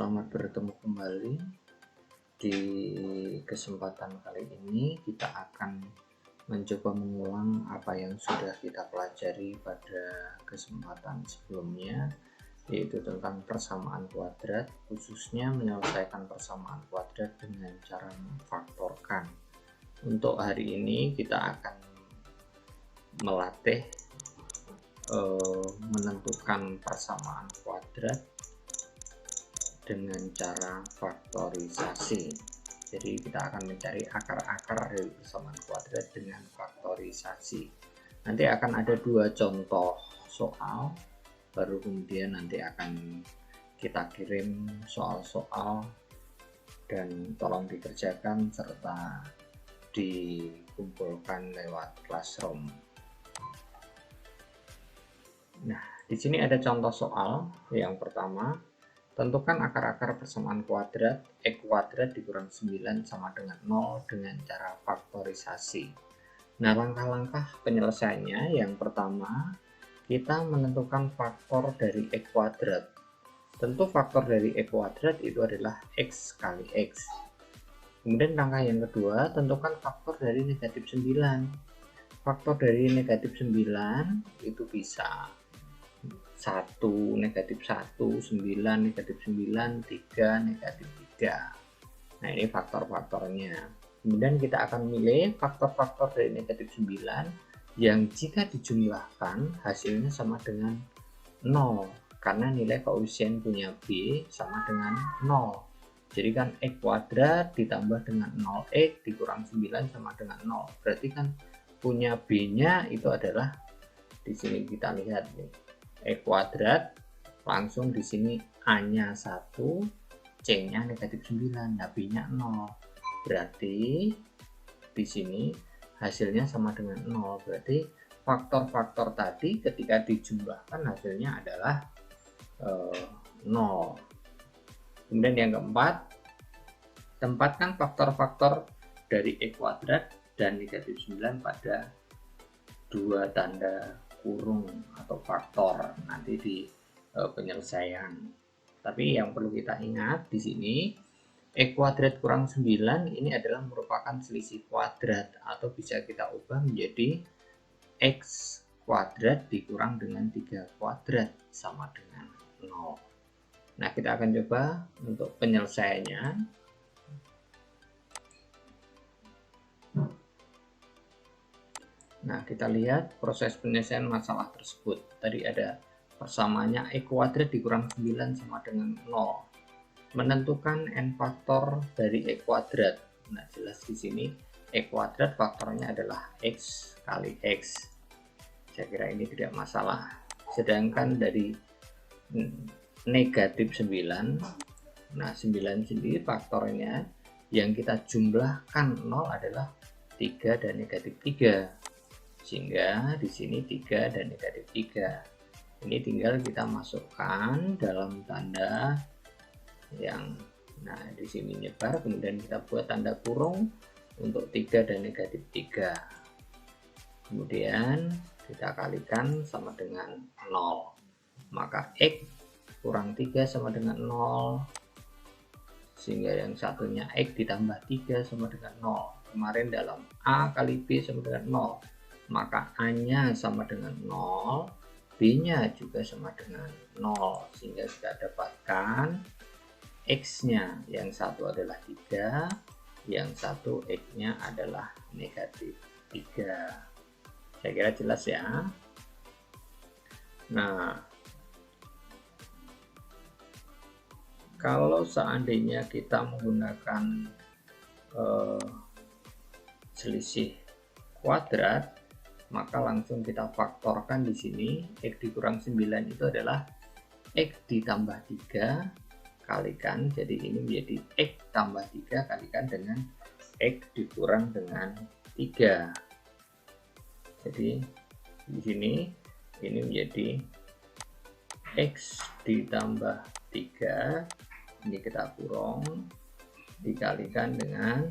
Selamat bertemu kembali. Di kesempatan kali ini kita akan mencoba mengulang apa yang sudah kita pelajari pada kesempatan sebelumnya, yaitu tentang persamaan kuadrat, khususnya menyelesaikan persamaan kuadrat dengan cara memfaktorkan. Untuk hari ini kita akan melatih menentukan persamaan kuadrat dengan cara faktorisasi. Jadi kita akan mencari akar-akar dari persamaan kuadrat dengan faktorisasi. Nanti akan ada dua contoh soal, baru kemudian nanti akan kita kirim soal-soal dan tolong dikerjakan serta dikumpulkan lewat Classroom. Nah, di sini ada contoh soal. Yang pertama, tentukan akar-akar persamaan kuadrat X kuadrat dikurang 9 sama dengan 0 dengan cara faktorisasi. Nah, langkah-langkah penyelesaiannya, yang pertama, kita menentukan faktor dari X kuadrat. Tentu faktor dari X kuadrat itu adalah X kali X. Kemudian langkah yang kedua, tentukan faktor dari negatif 9. Faktor dari negatif 9 itu bisa 1, negatif 1, 9, negatif 9, 3, negatif 3. Nah, ini faktor-faktornya. Kemudian kita akan milih faktor-faktor dari negatif 9 yang jika dijumlahkan hasilnya sama dengan 0, karena nilai koefisien punya B sama dengan 0. Jadi kan X kuadrat ditambah dengan 0x dikurang 9 sama dengan 0. Berarti kan punya B-nya itu adalah, di sini kita lihat nih, X kuadrat, langsung di sini A-nya 1, C-nya negatif 9, nah B-nya 0. Berarti di sini hasilnya sama dengan 0. Berarti faktor-faktor tadi ketika dijumlahkan hasilnya adalah 0. Kemudian yang keempat, tempatkan faktor-faktor dari X kuadrat dan negatif 9 pada dua tanda kurung atau faktor nanti di penyelesaian. Tapi yang perlu kita ingat di sini, X kuadrat kurang 9 ini adalah merupakan selisih kuadrat, atau bisa kita ubah menjadi X kuadrat dikurang dengan 3 kuadrat sama dengan 0. Nah, kita akan coba untuk penyelesaiannya. Nah, kita lihat proses penyelesaian masalah tersebut. Tadi ada persamaannya X kuadrat dikurang 9 sama dengan 0. Menentukan n faktor dari X kuadrat. Nah, jelas di sini X kuadrat faktornya adalah X kali X. Saya kira ini tidak masalah. Sedangkan dari negatif 9, nah 9 sendiri faktornya yang kita jumlahkan 0 adalah 3 dan negatif 3. Sehingga di sini 3 dan negatif 3. Ini tinggal kita masukkan dalam tanda yang, nah di sini nyebar, kemudian kita buat tanda kurung untuk 3 dan negatif 3. Kemudian kita kalikan sama dengan 0. Maka X kurang 3 sama dengan 0. Sehingga yang satunya X ditambah 3 sama dengan 0. Kemarin dalam A kali B sama dengan 0. Maka A-nya sama dengan 0, B-nya juga sama dengan 0, sehingga kita dapatkan X-nya yang satu adalah 3, yang satu X-nya adalah negatif 3. Saya kira jelas ya. Nah, kalau seandainya kita menggunakan selisih kuadrat, maka langsung kita faktorkan di sini. X dikurang 9 itu adalah X ditambah 3 kalikan, jadi ini menjadi X tambah 3 kalikan dengan X dikurang dengan 3. Jadi di sini ini menjadi X ditambah 3, ini kita kurung, dikalikan dengan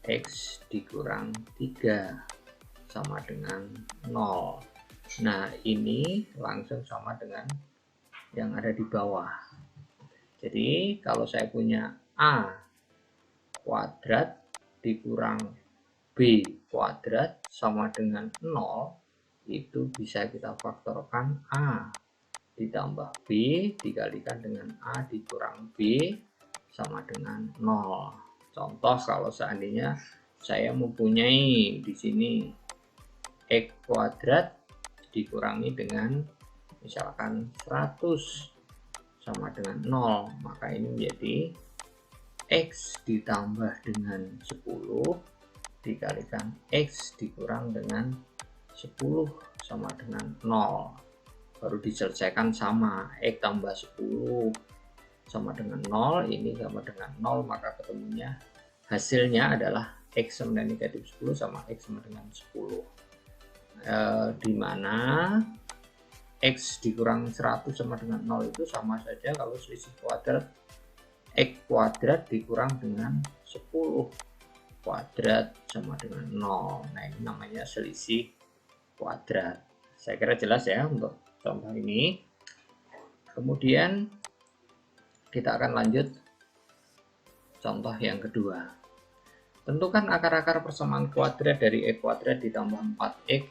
X dikurang 3 sama dengan 0. Nah, ini langsung sama dengan yang ada di bawah. Jadi kalau saya punya A kuadrat dikurang B kuadrat sama dengan 0, itu bisa kita faktorkan A ditambah B dikalikan dengan A dikurang B sama dengan 0. Contoh kalau seandainya saya mempunyai di sini X kuadrat dikurangi dengan misalkan 100 sama dengan 0, maka ini menjadi X ditambah dengan 10 dikalikan X dikurang dengan 10 sama dengan 0. Baru diselesaikan sama X tambah 10 sama dengan 0, ini sama dengan 0, maka ketemunya hasilnya adalah X sama dengan negatif 10 sama X sama dengan 10. Dimana X dikurang 100 sama dengan 0 itu sama saja kalau selisih kuadrat X kuadrat dikurang dengan 10 kuadrat sama dengan 0. Nah, ini namanya selisih kuadrat. Saya kira jelas ya untuk contoh ini. Kemudian kita akan lanjut contoh yang kedua. Tentukan akar-akar persamaan kuadrat dari X kuadrat ditambah 4X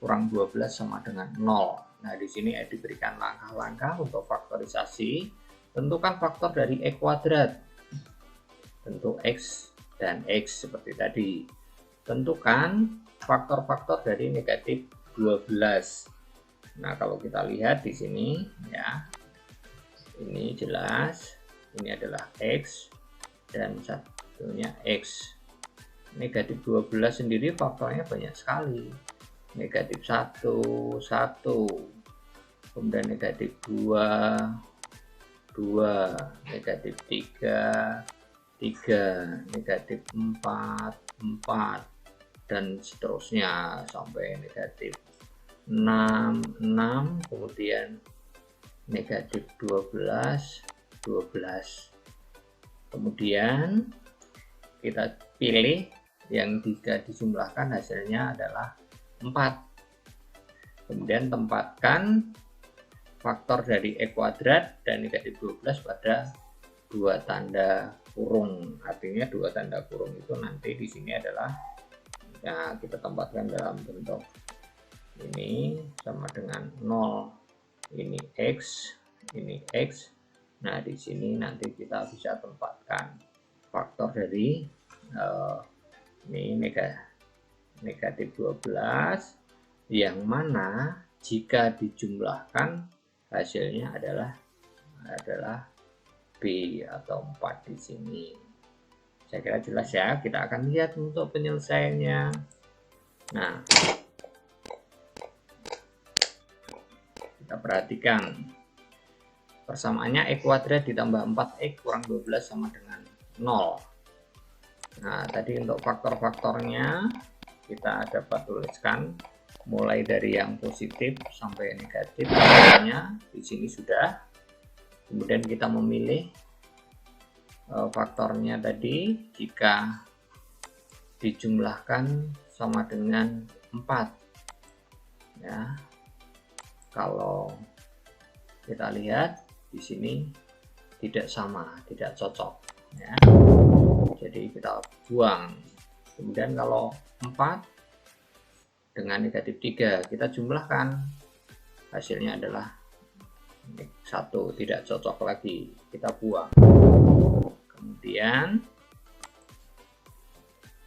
kurang 12 sama dengan 0. Nah, di sini diberikan langkah-langkah untuk faktorisasi. Tentukan faktor dari X kuadrat. Tentu X dan X seperti tadi. Tentukan faktor-faktor dari negatif 12. Nah, kalau kita lihat di sini ya, ini jelas, ini adalah X dan satunya X. Negatif 12 sendiri faktornya banyak sekali. Negatif 1, 1, kemudian negatif 2, 2, negatif 3, 3, negatif 4, 4, dan seterusnya sampai negatif 6, 6, kemudian negatif 12, 12. Kemudian kita pilih yang jika dijumlahkan hasilnya adalah 4. Kemudian tempatkan faktor dari X kuadrat dan negatif 12 pada dua tanda kurung. Artinya dua tanda kurung itu nanti di sini adalah ya, kita tempatkan dalam bentuk ini sama dengan 0. Ini X, ini X. Nah, di sini nanti kita bisa tempatkan faktor dari ini negatif 12 yang mana jika dijumlahkan hasilnya adalah B atau 4 di sini. Saya kira jelas ya. Kita akan lihat untuk penyelesaiannya. Nah, kita perhatikan persamaannya X kuadrat ditambah 4X kurang 12 sama dengan 0. Nah, tadi untuk faktor-faktornya kita dapat tuliskan mulai dari yang positif sampai negatif. Di sini sudah. Kemudian kita memilih faktornya tadi jika dijumlahkan sama dengan 4. Ya. Kalau kita lihat di sini tidak sama, tidak cocok ya. Jadi kita buang. Kemudian kalau 4 dengan negatif 3 kita jumlahkan, hasilnya adalah 1, tidak cocok lagi, kita buang. Kemudian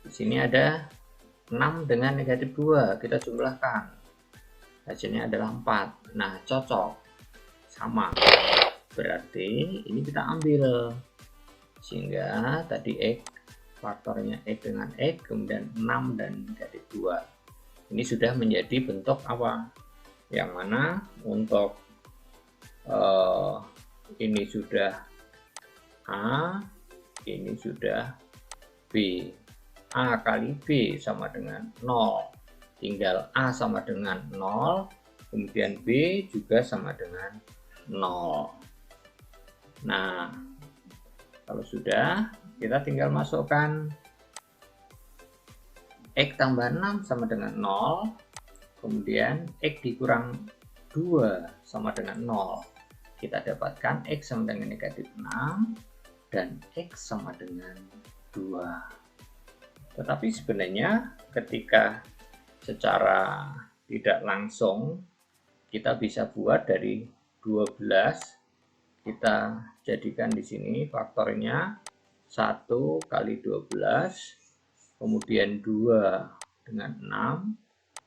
di sini ada 6 dengan negatif 2, kita jumlahkan, hasilnya adalah 4. Nah, cocok, sama, berarti ini kita ambil, sehingga tadi X faktornya X dengan X, kemudian 6 dan negatif 2. Ini sudah menjadi bentuk apa? Yang mana untuk ini sudah A, ini sudah B. A kali B sama dengan 0. Tinggal A sama dengan 0, kemudian B juga sama dengan 0. Nah, kalau sudah, kita tinggal masukkan X tambah 6 sama dengan 0, kemudian X dikurang 2 sama dengan 0. kita dapatkan X sama dengan negatif 6 dan X sama dengan 2. Tetapi sebenarnya ketika secara tidak langsung kita bisa buat dari 12, kita jadikan di sini faktornya 1 kali 12, kemudian 2 dengan 6,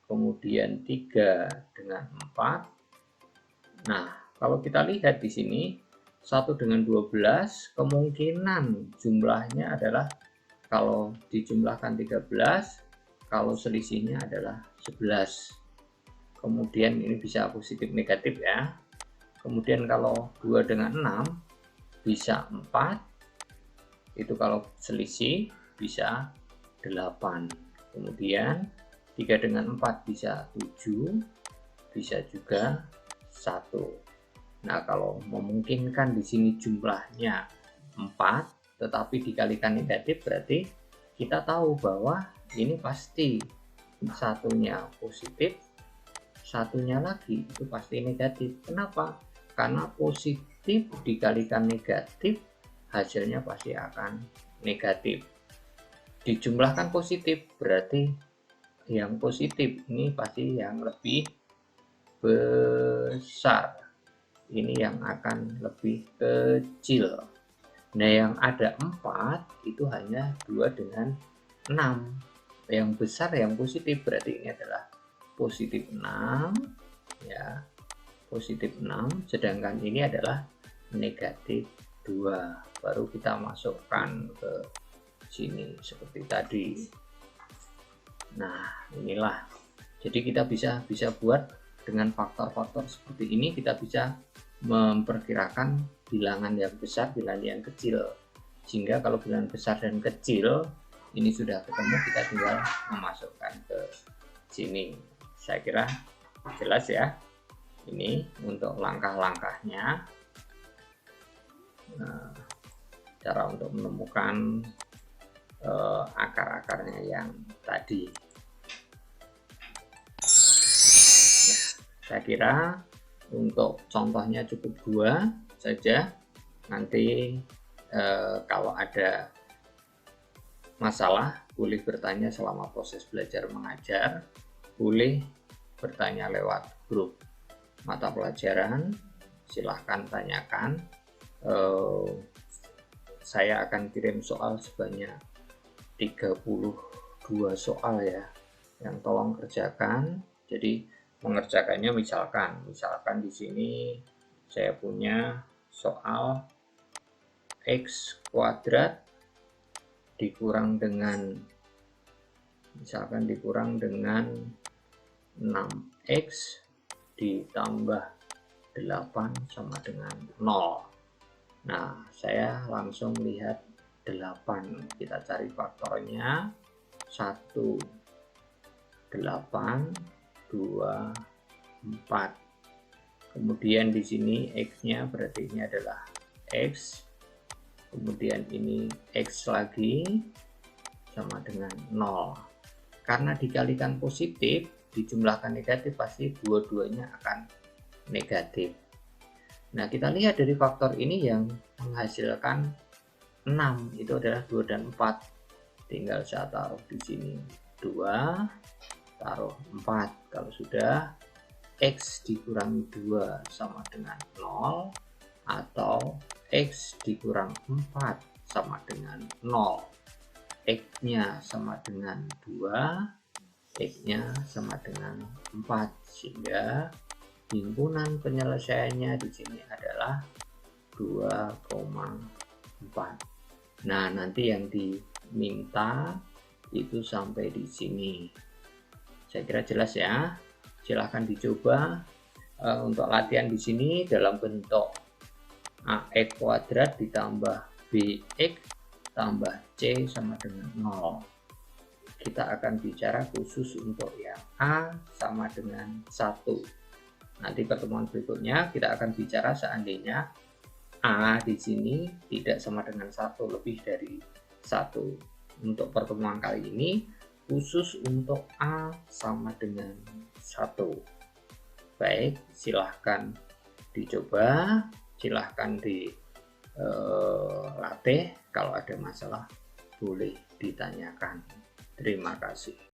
kemudian 3 dengan 4. Nah, kalau kita lihat di sini 1 dengan 12 kemungkinan jumlahnya adalah kalau dijumlahkan 13, kalau selisihnya adalah 11. Kemudian ini bisa positif negatif ya. Kemudian kalau 2 dengan 6 bisa 4. Itu kalau selisih bisa 8. Kemudian 3 dengan 4 bisa 7. Bisa juga 1. Nah, kalau memungkinkan di sini jumlahnya 4 tetapi dikalikan negatif, berarti kita tahu bahwa ini pasti satunya positif, satunya lagi itu pasti negatif. Kenapa? Karena positif dikalikan negatif hasilnya pasti akan negatif. Dijumlahkan positif berarti yang positif ini pasti yang lebih besar, ini yang akan lebih kecil. Nah, yang ada 4 itu hanya 2 dengan 6. Yang besar yang positif berarti ini adalah positif 6 ya, positif 6, sedangkan ini adalah negatif 2. Baru kita masukkan ke sini seperti tadi. Nah, inilah. Jadi kita bisa buat dengan faktor-faktor seperti ini, kita bisa memperkirakan bilangan yang besar, bilangan yang kecil. Sehingga kalau bilangan besar dan kecil ini sudah ketemu, kita tinggal memasukkan ke sini. Saya kira jelas ya. Ini untuk langkah-langkahnya. Nah, cara untuk menemukan akar-akarnya yang tadi. Ya, saya kira untuk contohnya cukup 2 saja. Nanti kalau ada masalah boleh bertanya selama proses belajar mengajar, boleh bertanya lewat grup mata pelajaran, silahkan tanyakan. Saya akan kirim soal sebanyak 32 soal ya, yang tolong kerjakan. Jadi mengerjakannya misalkan di sini saya punya soal X kuadrat dikurang dengan misalkan dikurang dengan 6X ditambah 8 sama dengan 0. Nah, saya langsung lihat 8. Kita cari faktornya. 1, 8, 2, 4. Kemudian di sini X-nya berarti ini adalah X. Kemudian ini X lagi sama dengan 0. Karena dikalikan positif, dijumlahkan negatif, pasti dua-duanya akan negatif. Nah, kita lihat dari faktor ini yang menghasilkan 6 itu adalah 2 dan 4. Tinggal saya taruh di sini 2, taruh 4. Kalau sudah, X dikurangi 2 sama dengan 0, atau X dikurang 4 sama dengan 0. X-nya sama dengan 2, X-nya sama dengan 4, sehingga himpunan penyelesaiannya di sini adalah 2,4. Nah, nanti yang diminta itu sampai di sini. Saya kira jelas ya. Silahkan dicoba. Untuk latihan di sini dalam bentuk AX kuadrat ditambah BX tambah C sama dengan 0. Kita akan bicara khusus untuk yang A sama dengan 1. Nanti pertemuan berikutnya kita akan bicara seandainya A di sini tidak sama dengan 1, lebih dari 1. Untuk pertemuan kali ini khusus untuk A sama dengan 1. Baik, silahkan dicoba, silahkan dilatih, kalau ada masalah boleh ditanyakan. Terima kasih.